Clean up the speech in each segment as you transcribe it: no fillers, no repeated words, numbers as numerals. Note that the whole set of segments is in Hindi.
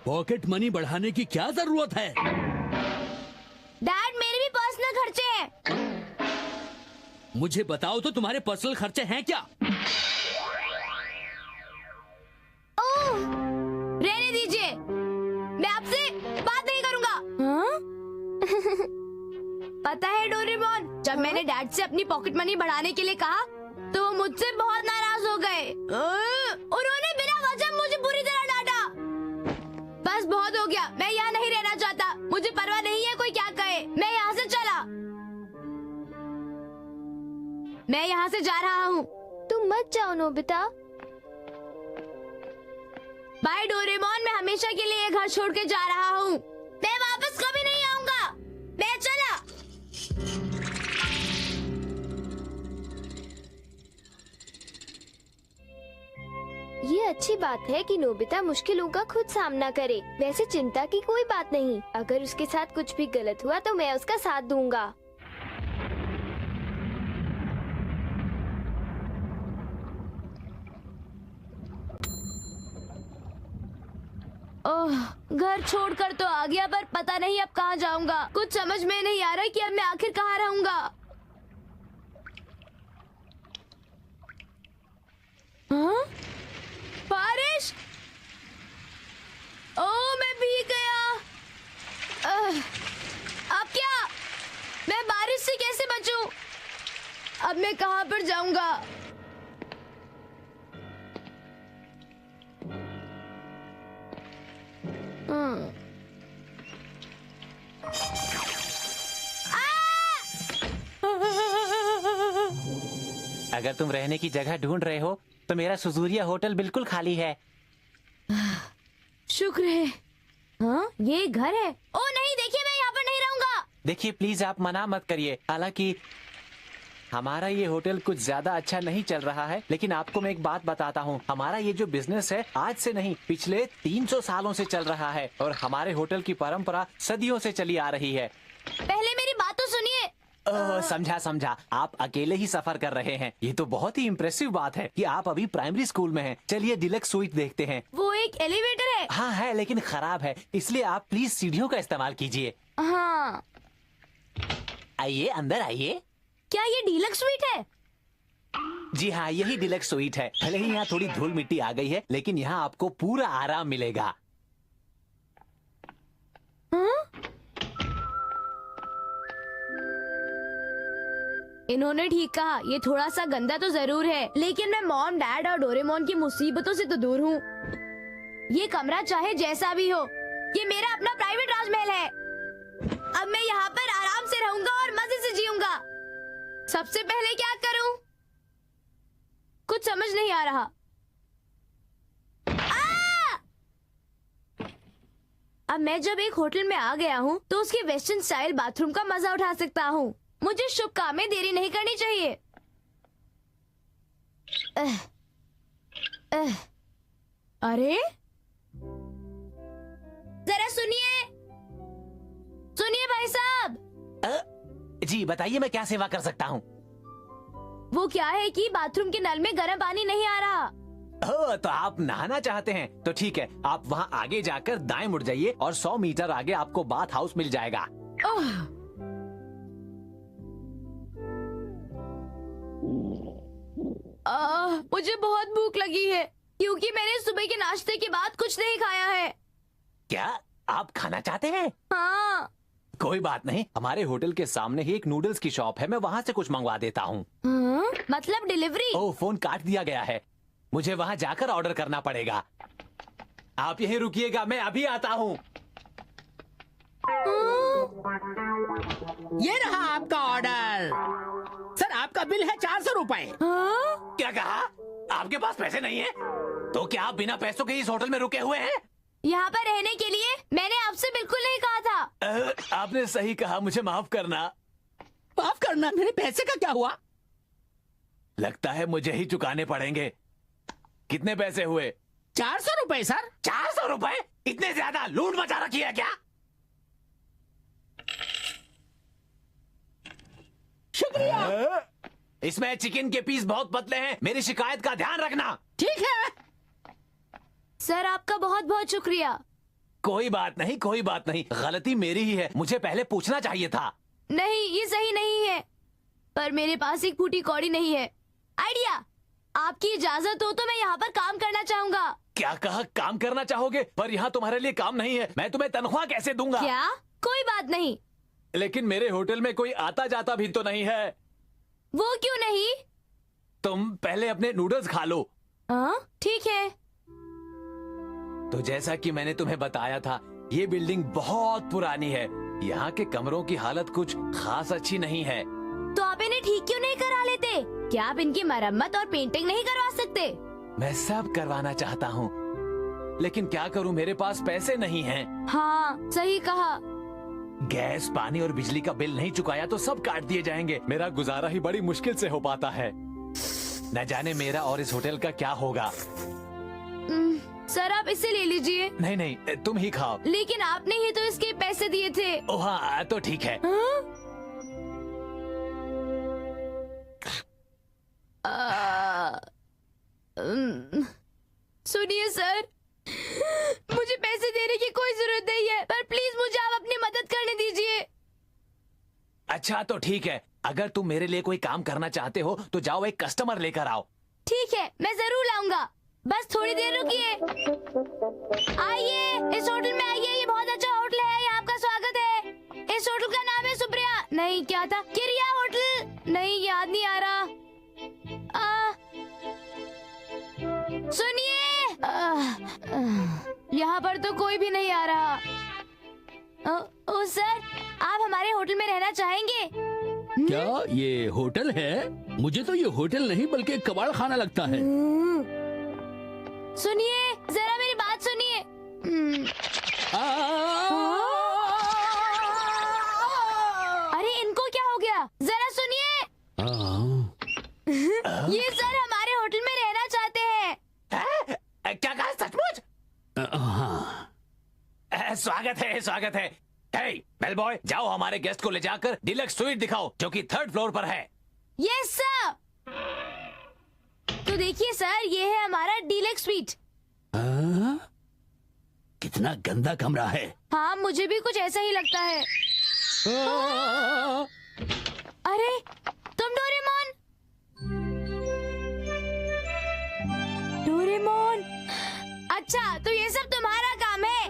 पॉकेट मनी बढ़ाने की क्या जरूरत है? डैड, मेरे भी पर्सनल खर्चे हैं। मुझे बताओ तो तुम्हारे पर्सनल खर्चे हैं क्या? ओह, रहने दीजिए, मैं आपसे बात नहीं करूंगा। पता है डोरेमोन, जब मैंने डैड से अपनी पॉकेट मनी बढ़ाने के लिए कहा तो वो मुझसे बहुत नाराज हो गए। उन्होंने बिना वजह मुझे बुरी तरह डांटा। बस बहुत हो गया, मैं यहाँ नहीं रहना चाहता। मुझे परवाह नहीं है कोई क्या कहे, मैं यहाँ से चला। मैं यहाँ से जा रहा हूँ। तुम मत जाओ नोबिता। बाय डोरेमोन, मैं हमेशा के लिए ये घर छोड़ के जा रहा हूँ। मैं वापस कभी नहीं आऊंगा। मैं चला। ये अच्छी बात है कि नोबिता मुश्किलों का खुद सामना करे। वैसे चिंता की कोई बात नहीं। अगर उसके साथ कुछ भी गलत हुआ तो मैं उसका साथ दूंगा। ओह, घर छोड़कर तो आ गया, पर पता नहीं अब कहाँ जाऊंगा। कुछ समझ में नहीं आ रहा कि अब मैं आखिर कहाँ रहूंगा। हाँ? बारिश! ओह, मैं भीग गया। अब क्या? मैं बारिश से कैसे बचूं? अब मैं कहाँ पर जाऊंगा? अगर तुम रहने की जगह ढूंढ रहे हो तो मेरा सुजूरिया होटल बिल्कुल खाली है। शुक्र है। हाँ, ये घर है। ओह नहीं, देखिए, मैं यहाँ पर नहीं रहूंगा। देखिए प्लीज, आप मना मत करिए। हालांकि हमारा ये होटल कुछ ज्यादा अच्छा नहीं चल रहा है, लेकिन आपको मैं एक बात बताता हूँ। हमारा ये जो बिजनेस है आज से नहीं, पिछले 300 सालों से चल रहा है और हमारे होटल की परंपरा सदियों से चली आ रही है। पहले मेरी बात तो सुनिए। समझा। आप अकेले ही सफर कर रहे हैं। ये तो बहुत ही इम्प्रेसिव बात है कि आप अभी प्राइमरी स्कूल में हैं। चलिए डिलक्स स्वीट देखते हैं। वो एक एलिवेटर है। हाँ है, लेकिन खराब है, इसलिए आप प्लीज सीढ़ियों का इस्तेमाल कीजिए। हाँ। आइए, अंदर आइए। क्या ये डीलक्स स्वीट है? जी हाँ, यही डिलक्स स्वीट है। भले ही यहाँ थोड़ी धूल मिट्टी आ गई है, लेकिन यहाँ आपको पूरा आराम मिलेगा। हाँ? इन्होंने ठीक कहा, ये थोड़ा सा गंदा तो जरूर है, लेकिन मैं मॉम, डैड और डोरेमोन की मुसीबतों से तो दूर हूँ। ये कमरा चाहे जैसा भी हो, ये मेरा अपना प्राइवेट राजमहल है। अब मैं यहाँ पर आराम से रहूंगा और मजे से जीऊंगा। सबसे पहले क्या करूं? कुछ समझ नहीं आ रहा। अब मैं जब एक होटल में आ गया हूँ तो उसके वेस्टर्न स्टाइल बाथरूम का मजा उठा सकता हूँ। मुझे शुभ काम में देरी नहीं करनी चाहिए। अरे जरा सुनिए भाई साहब। जी बताइए, मैं क्या सेवा कर सकता हूँ? वो क्या है कि बाथरूम के नल में गर्म पानी नहीं आ रहा। ओह, तो आप नहाना चाहते हैं? तो ठीक है, आप वहाँ आगे जाकर दाएं मुड़ जाइए और 100 मीटर आगे आपको बाथ हाउस मिल जाएगा। मुझे बहुत भूख लगी है क्योंकि मैंने सुबह के नाश्ते के बाद कुछ नहीं खाया है। क्या आप खाना चाहते हैं? हाँ। कोई बात नहीं, हमारे होटल के सामने ही एक नूडल्स की शॉप है, मैं वहाँ से कुछ मंगवा देता हूँ। मतलब डिलीवरी? ओह, फोन काट दिया गया है, मुझे वहाँ जाकर ऑर्डर करना पड़ेगा। आप यहीं रुकिएगा, मैं अभी आता हूँ। ये रहा आपका ऑर्डर। सर, आपका बिल है 400 रुपए। क्या कहा? आपके पास पैसे नहीं है? तो क्या आप बिना पैसों के इस होटल में रुके हुए हैं? यहाँ पर रहने के लिए मैंने आपसे बिल्कुल नहीं कहा था। आपने सही कहा, मुझे माफ करना। माफ करना? मेरे पैसे का क्या हुआ? लगता है मुझे ही चुकाने पड़ेंगे। कितने पैसे हुए? 400 रुपए सर। 400 रुपए? इतने ज्यादा? लूट मचा रखी है क्या? शुक्रिया। इसमें चिकन के पीस बहुत पतले हैं, मेरी शिकायत का ध्यान रखना। ठीक है सर, आपका बहुत बहुत शुक्रिया। कोई बात नहीं, कोई बात नहीं, गलती मेरी ही है, मुझे पहले पूछना चाहिए था। नहीं, ये सही नहीं है, पर मेरे पास एक फूटी कौड़ी नहीं है। आइडिया, आपकी इजाजत हो तो मैं यहाँ पर काम करना चाहूँगा। क्या कहा, काम करना चाहोगे? पर यहाँ तुम्हारे लिए काम नहीं है, मैं तुम्हें तनख्वाह कैसे दूंगा? क्या? कोई बात नहीं। लेकिन मेरे होटल में कोई आता जाता भी तो नहीं है। वो क्यों नहीं? तुम पहले अपने नूडल्स खा लो। हाँ, ठीक है। तो जैसा कि मैंने तुम्हें बताया था, ये बिल्डिंग बहुत पुरानी है, यहाँ के कमरों की हालत कुछ खास अच्छी नहीं है। तो आप इन्हें ठीक क्यों नहीं करा लेते? क्या आप इनकी मरम्मत और पेंटिंग नहीं करवा सकते? मैं सब करवाना चाहता हूँ, लेकिन क्या करूँ, मेरे पास पैसे नहीं हैं। हाँ, सही कहा। गैस, पानी और बिजली का बिल नहीं चुकाया तो सब काट दिए जाएंगे। मेरा गुजारा ही बड़ी मुश्किल से हो पाता है। न जाने मेरा और इस होटल का क्या होगा। सर, आप इसे ले लीजिए। नहीं नहीं, तुम ही खाओ। लेकिन आपने ही तो इसके पैसे दिए थे। ओ हाँ, तो ठीक है। हाँ? सुनिए सर, मुझे पैसे देने की कोई जरूरत नहीं है, पर प्लीज मुझे आप अपनी मदद करने दीजिए। अच्छा तो ठीक है, अगर तुम मेरे लिए कोई काम करना चाहते हो तो जाओ एक कस्टमर लेकर आओ। ठीक है, मैं जरूर लाऊंगा, बस थोड़ी देर रुकिए। आइए, इस होटल में आइए, ये बहुत अच्छा होटल है, यहाँ आपका स्वागत है। इस होटल का नाम है सुप्रिया, नहीं क्या था, किरिया होटल, नहीं याद नहीं आ रहा। सुनिए, यहाँ पर तो कोई भी नहीं आ रहा। ओ सर, आप हमारे होटल में रहना चाहेंगे? क्या ये होटल है? मुझे तो ये होटल नहीं बल्कि कबाड़ खाना लगता है। सुनिए, जरा मेरी बात सुनिए। अरे इनको क्या हो गया, जरा सुनिए। ये सर हमारे होटल में रहना चाहते हैं। क्या कहा, सचमुच? स्वागत है, स्वागत है। हे बेल बॉय, जाओ हमारे गेस्ट को ले जाकर डिलक्स स्वीट दिखाओ, जो कि 3rd फ्लोर पर है। Yes sir. तो देखिए सर, ये है हमारा डीलक्स स्वीट। कितना गंदा कमरा है। हाँ, मुझे भी कुछ ऐसा ही लगता है। अरे तुम डोरेमोन? डोरेमोन, अच्छा तो ये सब तुम्हारा काम है।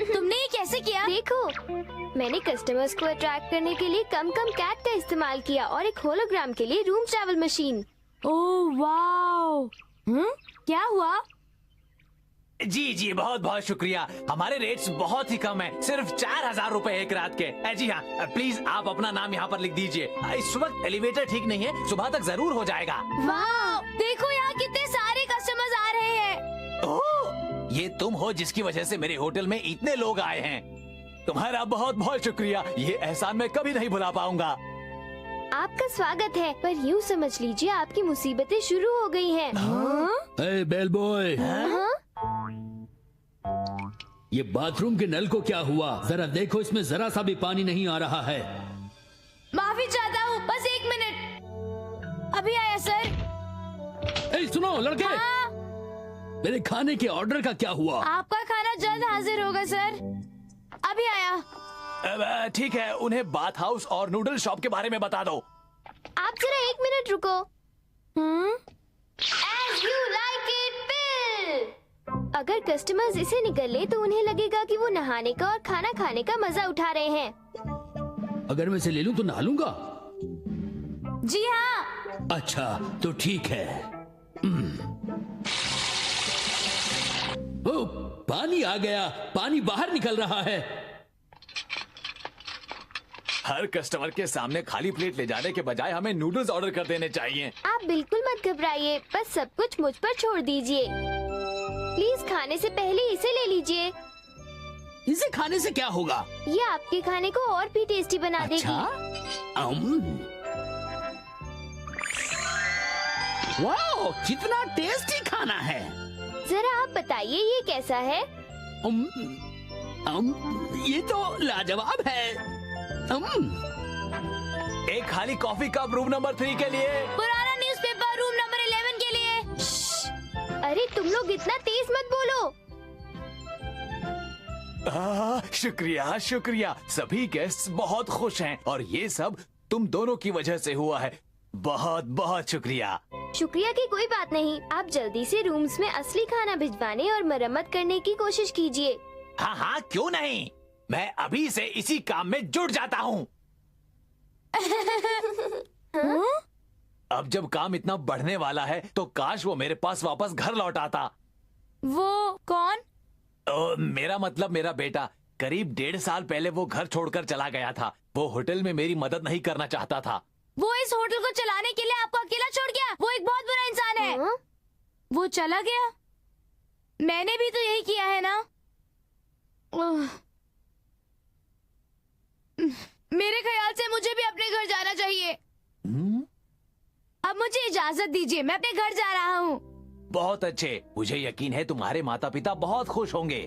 तुमने ये कैसे किया? देखो, मैंने कस्टमर्स को अट्रैक्ट करने के लिए कम कैट का इस्तेमाल किया और एक होलोग्राम के लिए room travel machine. Oh wow. क्या हुआ? जी जी, बहुत बहुत शुक्रिया। हमारे रेट्स बहुत ही कम है, सिर्फ 4000 रुपए एक रात के। जी हाँ, प्लीज आप अपना नाम यहाँ पर लिख दीजिए। इस वक्त एलिवेटर ठीक नहीं है, सुबह तक जरूर हो जाएगा। वाओ, देखो यहाँ कितने सारे कस्टमर्स आ रहे हैं। ओह, ये तुम हो जिसकी वजह से मेरे होटल में इतने लोग आए हैं। तुम्हारा बहुत बहुत शुक्रिया, ये एहसान मैं कभी नहीं भुला पाऊंगा। आपका स्वागत है, पर यूँ समझ लीजिए आपकी मुसीबतें शुरू हो गई हैं। ए बेल बॉय, ये बाथरूम के नल को क्या हुआ? जरा देखो, इसमें जरा सा भी पानी नहीं आ रहा है। माफी चाहता हूँ, बस 1 मिनट, अभी आया सर। ए सुनो लड़के, हाँ? मेरे खाने के ऑर्डर का क्या हुआ? आपका खाना जल्द हाजिर होगा सर, अभी आया। ठीक है, उन्हें बाथ हाउस और नूडल शॉप के बारे में बता दो। आप जरा 1 मिनट रुको। As you like it, Bill। अगर कस्टमर्स इसे निगले तो उन्हें लगेगा कि वो नहाने का और खाना खाने का मजा उठा रहे हैं। अगर मैं इसे ले लूं तो नहा लूंगा। जी हाँ। अच्छा तो ठीक है। ओ, पानी आ गया, पानी बाहर निकल रहा है। हर कस्टमर के सामने खाली प्लेट ले जाने के बजाय हमें नूडल्स ऑर्डर कर देने चाहिए। आप बिल्कुल मत घबराइए, बस सब कुछ मुझ पर छोड़ दीजिए। प्लीज खाने से पहले इसे ले लीजिए। इसे खाने से क्या होगा? ये आपके खाने को और भी टेस्टी बना अच्छा? वाह, कितना टेस्टी खाना है। जरा आप बताइए ये कैसा है? ये तो लाजवाब है। एक खाली कॉफी कप रूम नंबर 3 के लिए। पुराना न्यूज़पेपर रूम नंबर 11 के लिए। अरे तुम लोग इतना तेज मत बोलो। शुक्रिया शुक्रिया, सभी गेस्ट्स बहुत खुश हैं और ये सब तुम दोनों की वजह से हुआ है। बहुत बहुत शुक्रिया। शुक्रिया की कोई बात नहीं। आप जल्दी से रूम्स में असली खाना भिजवाने और मरम्मत करने की कोशिश कीजिए। हाँ हाँ, क्यों नहीं, मैं अभी से इसी काम में जुट जाता हूँ। अब जब काम इतना बढ़ने वाला है तो काश वो मेरे पास वापस घर लौट आता। वो कौन? मेरा मतलब मेरा बेटा। करीब 1.5 साल पहले वो घर छोड़कर चला गया था। वो होटल में मेरी मदद नहीं करना चाहता था। वो इस होटल को चलाने के लिए आपको अकेला छोड़ गया। वो एक बहुत बुरा इंसान है। हाँ? वो चला गया। मैंने भी तो यही किया है ना। मेरे ख्याल से मुझे भी अपने घर जाना चाहिए। अब मुझे इजाजत दीजिए, मैं अपने घर जा रहा हूँ। बहुत अच्छे, मुझे यकीन है तुम्हारे माता पिता बहुत खुश होंगे।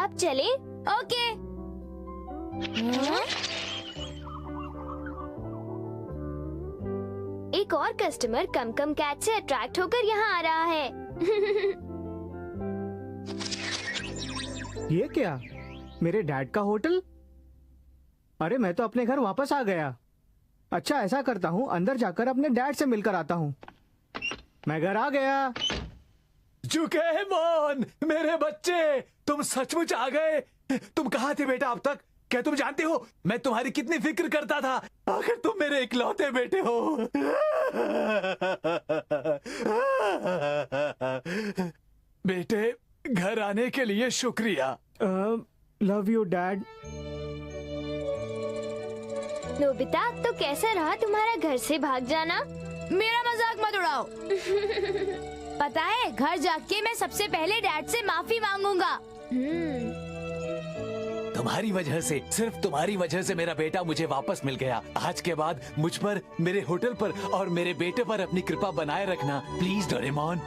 अब चले। ओके। एक और कस्टमर कम कम कैट से अट्रैक्ट होकर यहाँ आ रहा है। ये क्या, मेरे डैड का होटल? अरे मैं तो अपने घर वापस आ गया। अच्छा ऐसा करता हूँ, अंदर जाकर अपने डैड से मिलकर आता हूँ। मैं घर आ गया। जुकेमोन, मेरे बच्चे, तुम सचमुच आ गए। तुम कहाँ थे बेटा अब तक? क्या तुम जानते हो मैं तुम्हारी कितनी फिक्र करता था? आखिर तुम मेरे इकलौते बेटे हो। बेटे, घर आने के लिए शुक्रिया। Love you dad. नोबिता, तो कैसा रहा तुम्हारा घर से भाग जाना? मेरा मजाक मत उड़ाओ। पता है, घर जाके मैं सबसे पहले डैड से माफी मांगूंगा। तुम्हारी वजह से, सिर्फ तुम्हारी वजह से मेरा बेटा मुझे वापस मिल गया। आज के बाद मुझ पर, मेरे होटल पर और मेरे बेटे पर अपनी कृपा बनाए रखना, प्लीज डोरेमोन।